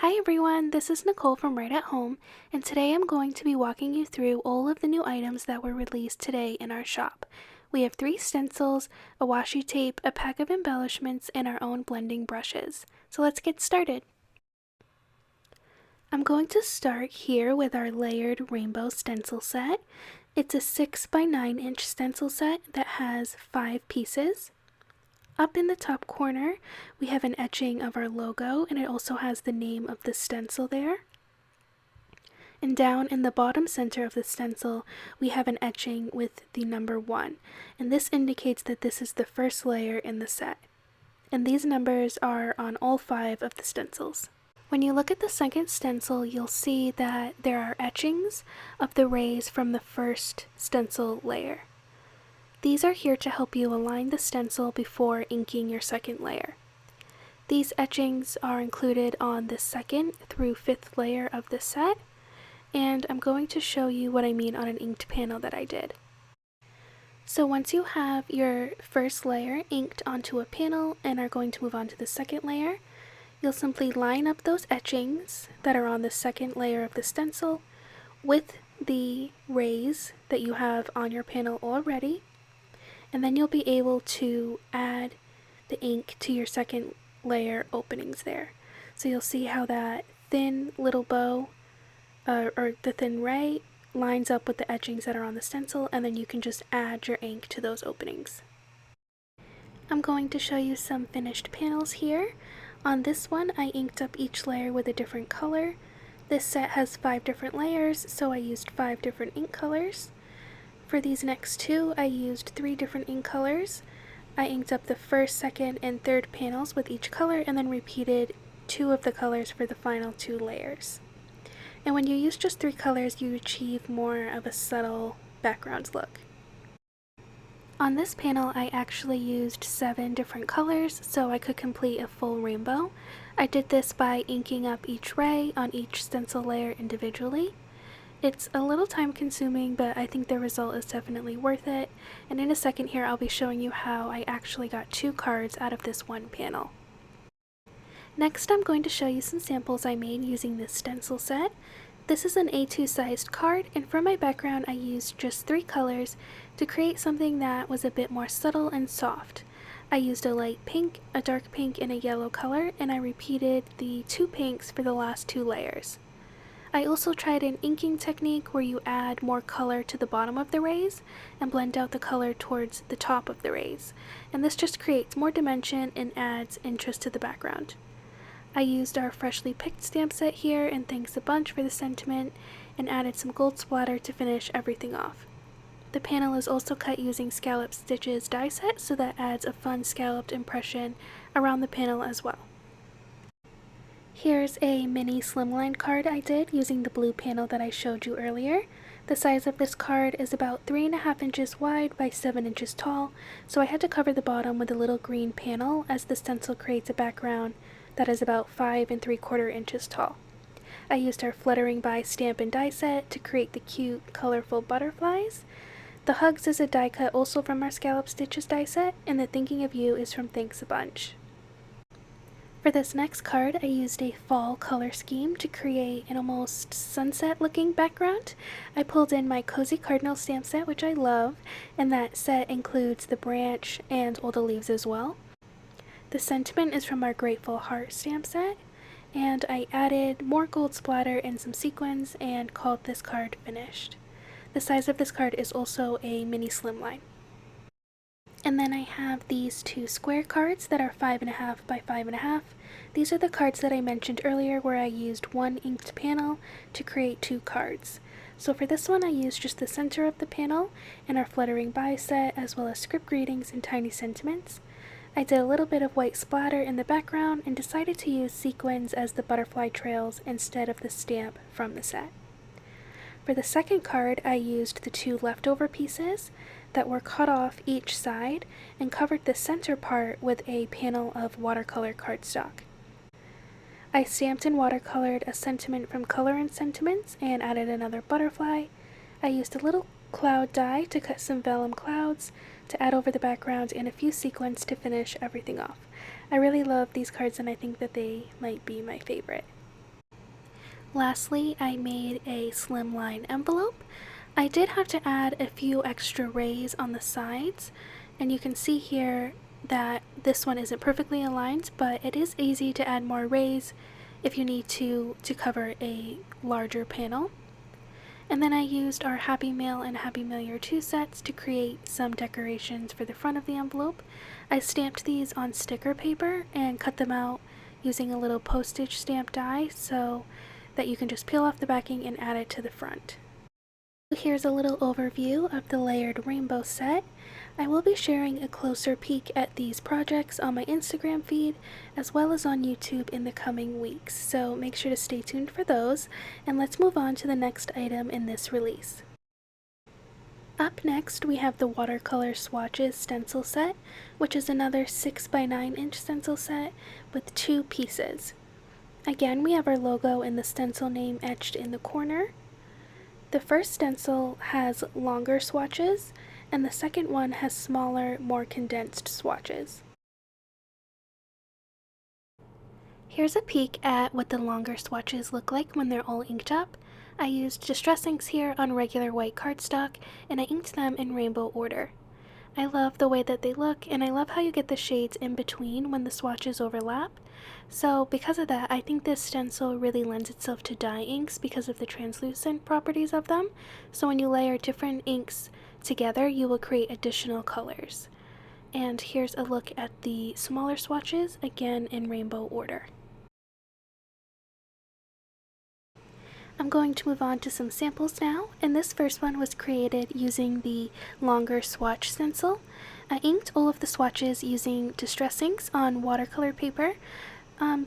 Hi everyone, this is Nicole from Right at Home, and today I'm going to be walking you through all of the new items that were released today in our shop. We have 3 stencils, a washi tape, a pack of embellishments, and our own blending brushes. So let's get started. I'm going to start here with our layered rainbow stencil set. It's a 6 by 9 inch stencil set that has 5 pieces. Up in the top corner, we have an etching of our logo, and it also has the name of the stencil there. And down in the bottom center of the stencil, we have an etching with the number 1, and this indicates that this is the first layer in the set. And these numbers are on all 5 of the stencils. When you look at the second stencil, you'll see that there are etchings of the rays from the first stencil layer. These are here to help you align the stencil before inking your second layer. These etchings are included on the 2nd through 5th layer of the set, and I'm going to show you what I mean on an inked panel that I did. So once you have your first layer inked onto a panel and are going to move on to the second layer, you'll simply line up those etchings that are on the second layer of the stencil with the rays that you have on your panel already, and then you'll be able to add the ink to your second layer openings there. So you'll see how that thin little bow, or the thin ray, lines up with the etchings that are on the stencil, and then you can just add your ink to those openings. I'm going to show you some finished panels here. On this one, I inked up each layer with a different color. This set has 5 different layers, so I used 5 different ink colors. For these next 2, I used 3 different ink colors. I inked up the first, second, and third panels with each color, and then repeated 2 of the colors for the final 2 layers. And when you use just 3 colors, you achieve more of a subtle background look. On this panel, I actually used 7 different colors so I could complete a full rainbow. I did this by inking up each ray on each stencil layer individually. It's a little time consuming, but I think the result is definitely worth it, and in a second here I'll be showing you how I actually got 2 cards out of this one panel. Next, I'm going to show you some samples I made using this stencil set. This is an A2 sized card, and for my background I used just 3 colors to create something that was a bit more subtle and soft. I used a light pink, a dark pink, and a yellow color, and I repeated the 2 pinks for the last 2 layers. I also tried an inking technique where you add more color to the bottom of the rays and blend out the color towards the top of the rays, and this just creates more dimension and adds interest to the background. I used our freshly picked stamp set here, and thanks a bunch for the sentiment, and added some gold splatter to finish everything off. The panel is also cut using scallop stitches die set, so that adds a fun scalloped impression around the panel as well. Here's a mini slimline card I did using the blue panel that I showed you earlier. The size of this card is about 3.5 inches wide by 7 inches tall, so I had to cover the bottom with a little green panel as the stencil creates a background that is about 5 3/4 inches tall. I used our Fluttering By stamp and die set to create the cute, colorful butterflies. The Hugs is a die cut also from our Scallop Stitches die set, and the Thinking of You is from Thanks a Bunch. For this next card, I used a fall color scheme to create an almost sunset looking background. I pulled in my Cozy Cardinal stamp set, which I love, and that set includes the branch and all the leaves as well. The sentiment is from our Grateful Heart stamp set, and I added more gold splatter and some sequins and called this card finished. The size of this card is also a mini slimline. And then I have these 2 square cards that are 5.5 by 5.5. These are the cards that I mentioned earlier where I used 1 inked panel to create 2 cards. So for this one I used just the center of the panel and our Fluttering By set, as well as script greetings and tiny sentiments. I did a little bit of white splatter in the background and decided to use sequins as the butterfly trails instead of the stamp from the set. For the second card, I used the 2 leftover pieces that were cut off each side and covered the center part with a panel of watercolor cardstock. I stamped and watercolored a sentiment from Color and Sentiments and added another butterfly. I used a little cloud die to cut some vellum clouds to add over the background and a few sequins to finish everything off. I really love these cards and I think that they might be my favorite. Lastly, I made a slimline envelope. I did have to add a few extra rays on the sides, and you can see here that this one isn't perfectly aligned, but it is easy to add more rays if you need to cover a larger panel. And then I used our Happy Mail and Happy Mail Year 2 sets to create some decorations for the front of the envelope. I stamped these on sticker paper and cut them out using a little postage stamp die so that you can just peel off the backing and add it to the front. Here's a little overview of the layered rainbow set. I will be sharing a closer peek at these projects on my Instagram feed as well as on YouTube in the coming weeks, so make sure to stay tuned for those, and let's move on to the next item in this release. Up next we have the watercolor swatches stencil set, which is another 6x9" stencil set with 2 pieces. Again, we have our logo and the stencil name etched in the corner. The first stencil has longer swatches, and the second one has smaller, more condensed swatches. Here's a peek at what the longer swatches look like when they're all inked up. I used distress inks here on regular white cardstock, and I inked them in rainbow order. I love the way that they look, and I love how you get the shades in between when the swatches overlap. So because of that, I think this stencil really lends itself to dye inks because of the translucent properties of them. So when you layer different inks together, you will create additional colors. And here's a look at the smaller swatches, again in rainbow order. I'm going to move on to some samples now, and this first one was created using the longer swatch stencil. I inked all of the swatches using distress inks on watercolor paper,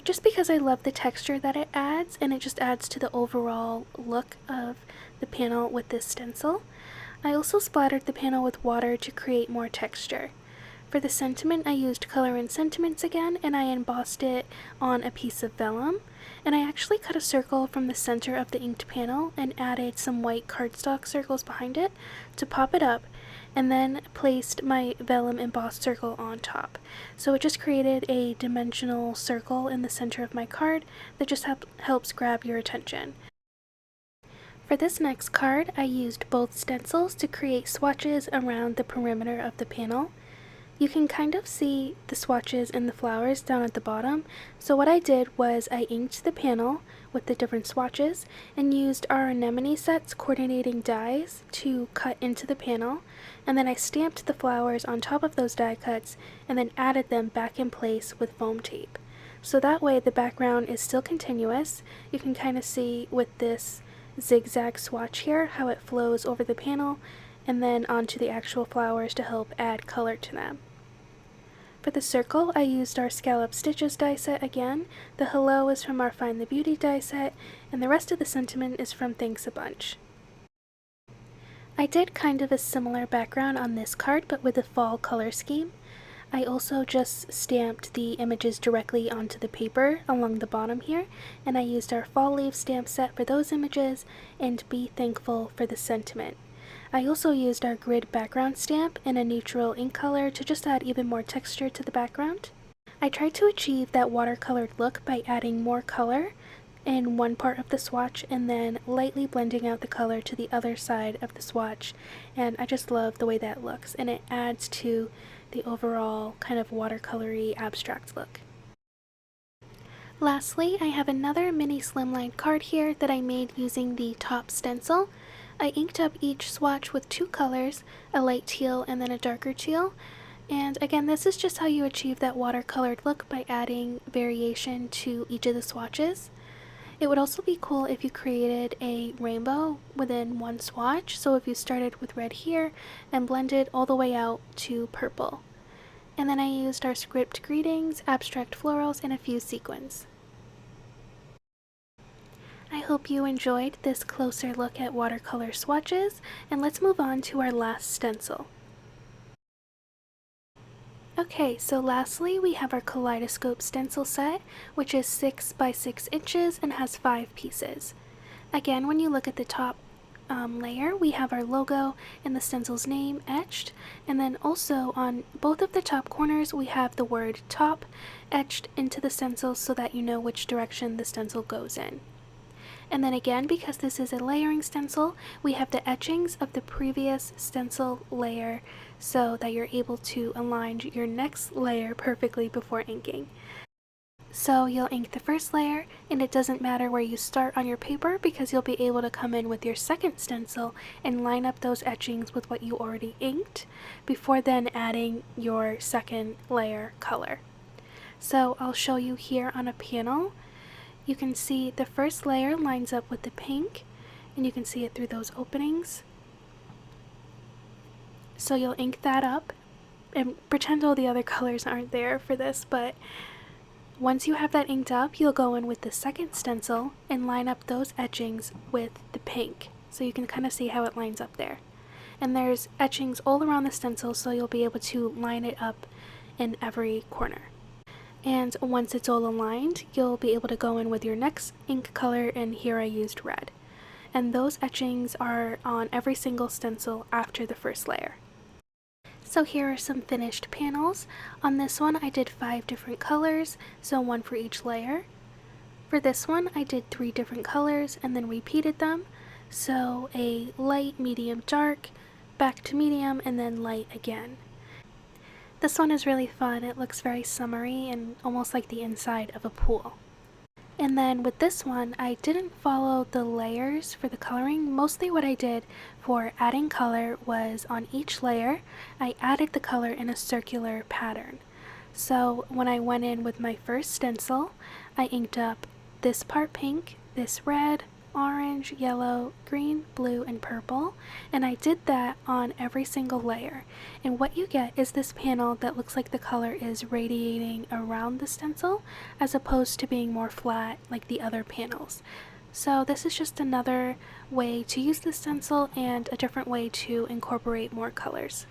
just because I love the texture that it adds, and it just adds to the overall look of the panel with this stencil. I also splattered the panel with water to create more texture. For the sentiment, I used Color in Sentiments again, and I embossed it on a piece of vellum. And I actually cut a circle from the center of the inked panel and added some white cardstock circles behind it to pop it up, and then placed my vellum embossed circle on top. So it just created a dimensional circle in the center of my card that just helps grab your attention. For this next card, I used both stencils to create swatches around the perimeter of the panel. You can kind of see the swatches and the flowers down at the bottom, so what I did was I inked the panel with the different swatches and used our anemone sets coordinating dies to cut into the panel, and then I stamped the flowers on top of those die cuts and then added them back in place with foam tape. So that way the background is still continuous. You can kind of see with this zigzag swatch here how it flows over the panel and then onto the actual flowers to help add color to them. For the circle, I used our Scallop Stitches die set again. The hello is from our Find the Beauty die set, and the rest of the sentiment is from Thanks a Bunch. I did kind of a similar background on this card, but with a fall color scheme. I also just stamped the images directly onto the paper along the bottom here, and I used our fall leaf stamp set for those images and Be Thankful for the sentiment. I also used our grid background stamp in a neutral ink color to just add even more texture to the background. I tried to achieve that watercolored look by adding more color in one part of the swatch and then lightly blending out the color to the other side of the swatch, and I just love the way that looks, and it adds to the overall kind of watercolory abstract look. Lastly, I have another mini slimline card here that I made using the top stencil. I inked up each swatch with 2 colors, a light teal and then a darker teal. And again, this is just how you achieve that watercolored look by adding variation to each of the swatches. It would also be cool if you created a rainbow within one swatch, so if you started with red here and blended all the way out to purple. And then I used our script greetings, abstract florals, and a few sequins. I hope you enjoyed this closer look at watercolor swatches, and let's move on to our last stencil. Okay, so lastly we have our Kaleidoscope stencil set, which is 6 by 6 inches and has 5 pieces. Again, when you look at the top layer, we have our logo and the stencil's name etched, and then also on both of the top corners we have the word top etched into the stencil so that you know which direction the stencil goes in. And then again, because this is a layering stencil, we have the etchings of the previous stencil layer so that you're able to align your next layer perfectly before inking. So you'll ink the first layer, and it doesn't matter where you start on your paper because you'll be able to come in with your second stencil and line up those etchings with what you already inked before then adding your second layer color. So I'll show you here on a panel. You can see the first layer lines up with the pink, and you can see it through those openings. So you'll ink that up and pretend all the other colors aren't there for this, but once you have that inked up, you'll go in with the second stencil and line up those etchings with the pink. So you can kind of see how it lines up there. And there's etchings all around the stencil, so you'll be able to line it up in every corner. And once it's all aligned, you'll be able to go in with your next ink color, and here I used red. And those etchings are on every single stencil after the first layer. So here are some finished panels. On this one I did 5 different colors, so one for each layer. For this one I did 3 different colors and then repeated them. So a light, medium, dark, back to medium, and then light again. This one is really fun. It looks very summery and almost like the inside of a pool. And then with this one, I didn't follow the layers for the coloring. Mostly what I did for adding color was on each layer, I added the color in a circular pattern. So when I went in with my first stencil, I inked up this part pink, this red, orange, yellow, green, blue, and purple, and I did that on every single layer. And what you get is this panel that looks like the color is radiating around the stencil as opposed to being more flat like the other panels. So this is just another way to use the stencil and a different way to incorporate more colors.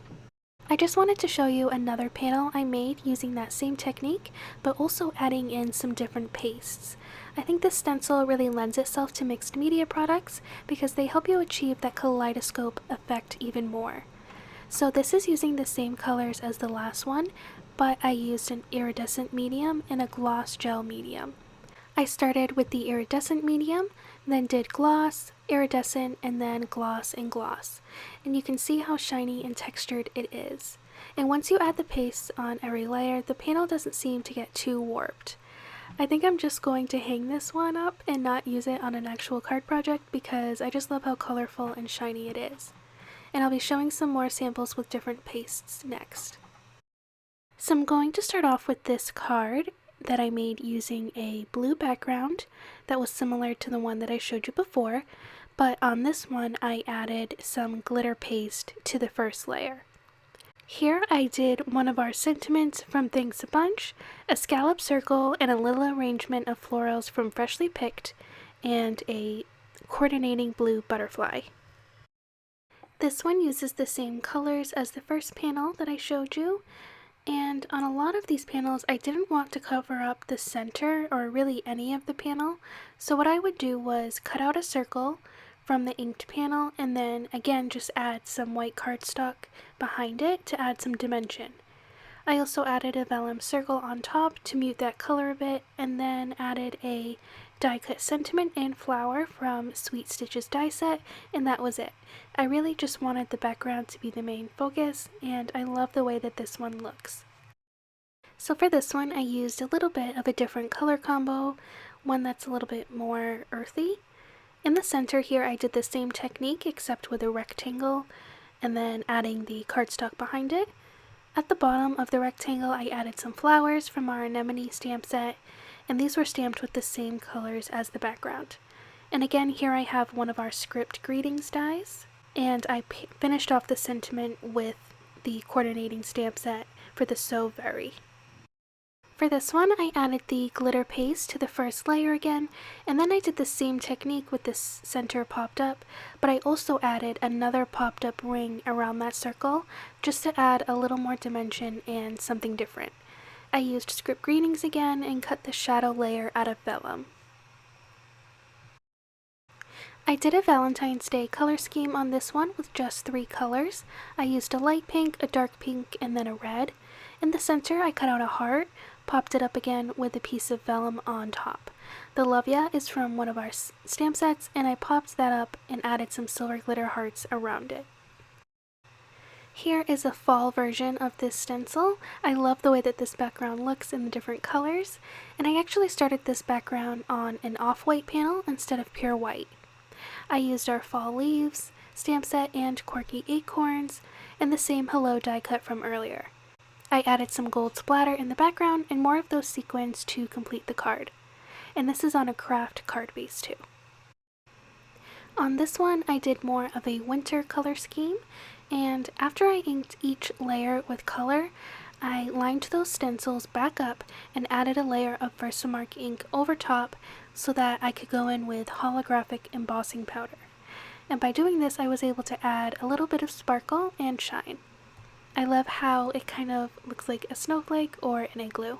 I just wanted to show you another panel I made using that same technique, but also adding in some different pastes. I think this stencil really lends itself to mixed media products because they help you achieve that kaleidoscope effect even more. So this is using the same colors as the last one, but I used an iridescent medium and a gloss gel medium. I started with the iridescent medium, then did gloss, iridescent, and then gloss and gloss. And you can see how shiny and textured it is. And once you add the paste on every layer, the panel doesn't seem to get too warped. I think I'm just going to hang this one up and not use it on an actual card project because I just love how colorful and shiny it is. And I'll be showing some more samples with different pastes next. So I'm going to start off with this card that I made using a blue background that was similar to the one that I showed you before, but on this one I added some glitter paste to the first layer. Here I did one of our sentiments from Thanks a Bunch, a scallop circle, and a little arrangement of florals from Freshly Picked, and a coordinating blue butterfly. This one uses the same colors as the first panel that I showed you, and on a lot of these panels I didn't want to cover up the center or really any of the panel, so what I would do was cut out a circle from the inked panel and then again just add some white cardstock behind it to add some dimension. I also added a vellum circle on top to mute that color a bit, and then added a die cut sentiment and flower from Sweet Stitches die set, and that was it. I really just wanted the background to be the main focus, and I love the way that this one looks. So for this one I used a little bit of a different color combo, one that's a little bit more earthy. In the center here I did the same technique except with a rectangle and then adding the cardstock behind it. At the bottom of the rectangle I added some flowers from our anemone stamp set, and these were stamped with the same colors as the background. And again here I have one of our script greetings dies, and I finished off the sentiment with the coordinating stamp set for the So Very. For this one I added the glitter paste to the first layer again, and then I did the same technique with this center popped up, but I also added another popped up ring around that circle just to add a little more dimension and something different. I used script greetings again and cut the shadow layer out of vellum. I did a Valentine's Day color scheme on this one with just 3 colors. I used a light pink, a dark pink, and then a red. In the center I cut out a heart, popped it up again with a piece of vellum on top. The Love Ya is from one of our stamp sets, and I popped that up and added some silver glitter hearts around it. Here is a fall version of this stencil. I love the way that this background looks in the different colors, and I actually started this background on an off-white panel instead of pure white. I used our fall leaves stamp set and quirky acorns and the same hello die cut from earlier. I added some gold splatter in the background and more of those sequins to complete the card. And this is on a craft card base too. On this one I did more of a winter color scheme, and after I inked each layer with color, I lined those stencils back up and added a layer of Versamark ink over top so that I could go in with holographic embossing powder. And by doing this I was able to add a little bit of sparkle and shine. I love how it kind of looks like a snowflake or an igloo.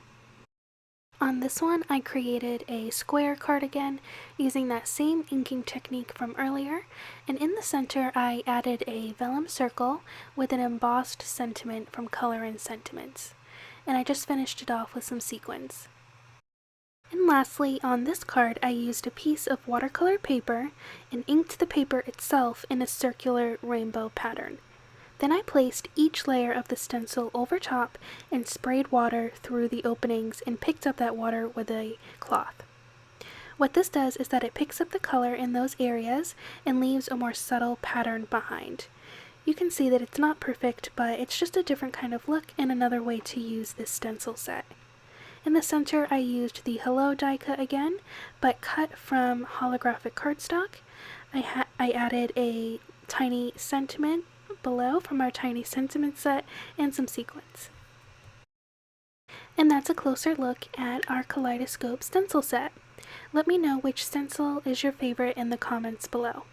On this one I created a square card again using that same inking technique from earlier, and in the center I added a vellum circle with an embossed sentiment from Color and Sentiments, and I just finished it off with some sequins. And lastly, on this card I used a piece of watercolor paper and inked the paper itself in a circular rainbow pattern. Then I placed each layer of the stencil over top and sprayed water through the openings and picked up that water with a cloth. What this does is that it picks up the color in those areas and leaves a more subtle pattern behind. You can see that it's not perfect, but it's just a different kind of look and another way to use this stencil set. In the center I used the hello die cut again, but cut from holographic cardstock. I added a tiny sentiment below from our tiny sentiment set and some sequins. And that's a closer look at our Kaleidoscope stencil set. Let me know which stencil is your favorite in the comments below.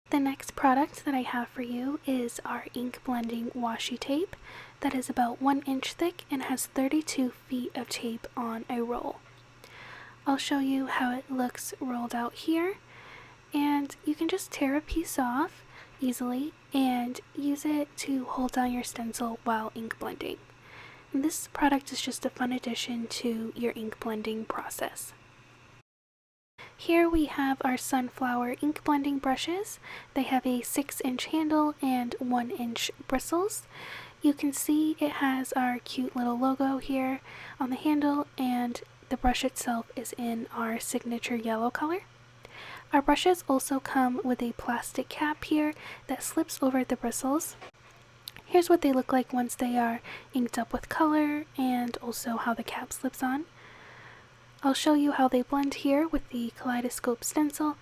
The next product that I have for you is our ink blending washi tape that is about 1 inch thick and has 32 feet of tape on a roll. I'll show you how it looks rolled out here, and you can just tear a piece off easily and use it to hold down your stencil while ink blending. And this product is just a fun addition to your ink blending process. Here we have our sunflower ink blending brushes. They have a 6-inch handle and 1-inch bristles. You can see it has our cute little logo here on the handle, and the brush itself is in our signature yellow color. Our brushes also come with a plastic cap here that slips over the bristles. Here's what they look like once they are inked up with color, and also how the cap slips on. I'll show you how they blend here with the Kaleidoscope stencil.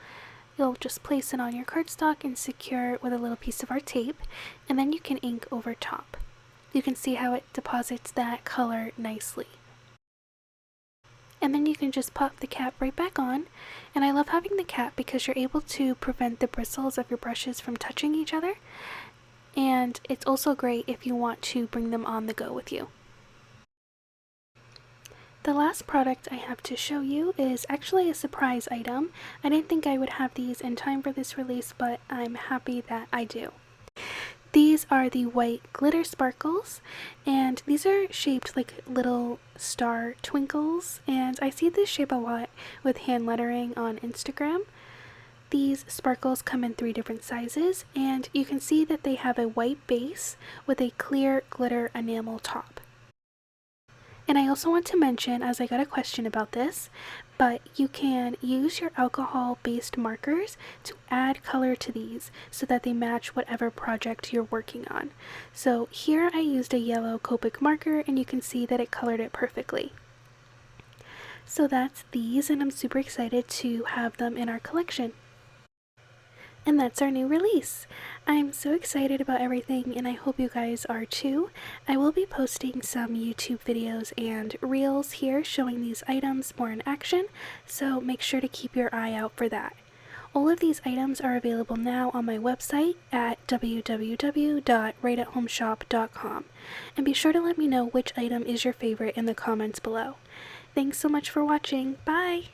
You'll just place it on your cardstock and secure it with a little piece of our tape, and then you can ink over top. You can see how it deposits that color nicely. And then you can just pop the cap right back on, and I love having the cap because you're able to prevent the bristles of your brushes from touching each other, and it's also great if you want to bring them on the go with you. The last product I have to show you is actually a surprise item. I didn't think I would have these in time for this release, but I'm happy that I do. These are the white glitter sparkles, and these are shaped like little star twinkles, and I see this shape a lot with hand lettering on Instagram. These sparkles come in 3 different sizes, and you can see that they have a white base with a clear glitter enamel top. And I also want to mention, as I got a question about this, but you can use your alcohol-based markers to add color to these so that they match whatever project you're working on. So here I used a yellow Copic marker, and you can see that it colored it perfectly. So that's these, and I'm super excited to have them in our collection. And that's our new release. I'm so excited about everything, and I hope you guys are too. I will be posting some YouTube videos and reels here showing these items more in action, so make sure to keep your eye out for that. All of these items are available now on my website at www.rightathomeshop.com, and be sure to let me know which item is your favorite in the comments below. Thanks so much for watching. Bye!